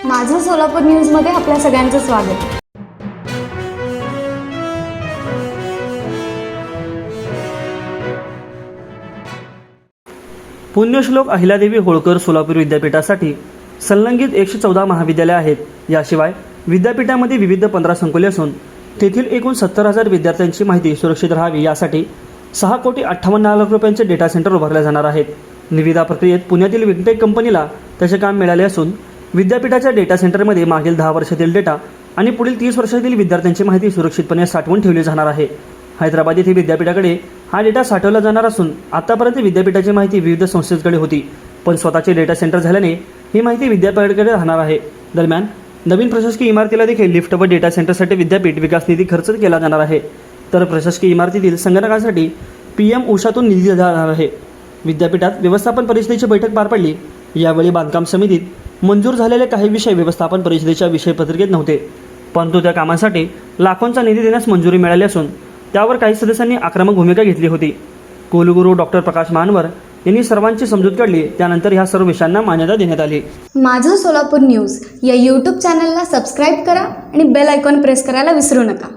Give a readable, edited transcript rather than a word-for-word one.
माझं सोलापूर न्यूजमध्ये आपल्या सगळ्यांचं स्वागत. पुण्यश्लोक अहिल्यादेवी होळकर सोलापूर विद्यापीठासाठी संलग्नित 114 महाविद्यालये आहेत. याशिवाय विद्यापीठामध्ये विविध 15 संकुले असून तेथील एकूण 70,000 विद्यार्थ्यांची माहिती सुरक्षित राहावी यासाठी 6,58 लाख रुपयांचे डेटा सेंटर उभारले जाणार आहेत. निविदा प्रक्रियेत पुण्यातील विंटेक कंपनीला त्याचे काम मिळाले असून विद्यापीठाच्या डेटा सेंटरमध्ये मागील 10 वर्षातील डेटा आणि पुढील 30 वर्षातील विद्यार्थ्यांची माहिती सुरक्षितपणे साठवून ठेवली जाणार आहे. हैदराबाद येथे विद्यापीठाकडे हा डेटा साठवला जाणार असून आतापर्यंत विद्यापीठाची माहिती विविध संस्थेकडे होती, पण स्वतःचे डेटा सेंटर झाल्याने ही माहिती विद्यापीठाकडे राहणार आहे. दरम्यान नवीन प्रशासकीय इमारतीला देखील लिफ्ट व डेटा सेंटरसाठी विद्यापीठ विकास निधी खर्च केला जाणार आहे. तर प्रशासकीय इमारतीतील संगणकासाठी PM उषातून निधी जाणार आहे. विद्यापीठात व्यवस्थापन परिषदेची बैठक पार पडली. यावेळी बांधकाम समितीत मंजूर झालेले काही विषय व्यवस्थापन परिषदेच्या विषय पत्रिकेत नव्हते, परंतु त्या कामांसाठी लाखोंचा निधी देण्यास मंजुरी मिळाली असून त्यावर काही सदस्यांनी आक्रमक भूमिका घेतली होती. कुलगुरू डॉक्टर प्रकाश महानवर यांनी सर्वांची समजूत काढली. त्यानंतर ह्या सर्व विषयांना मान्यता देण्यात आली. माझं सोलापूर न्यूज या यूट्यूब चॅनलला सबस्क्राईब करा आणि बेल आयकॉन प्रेस करायला विसरू नका.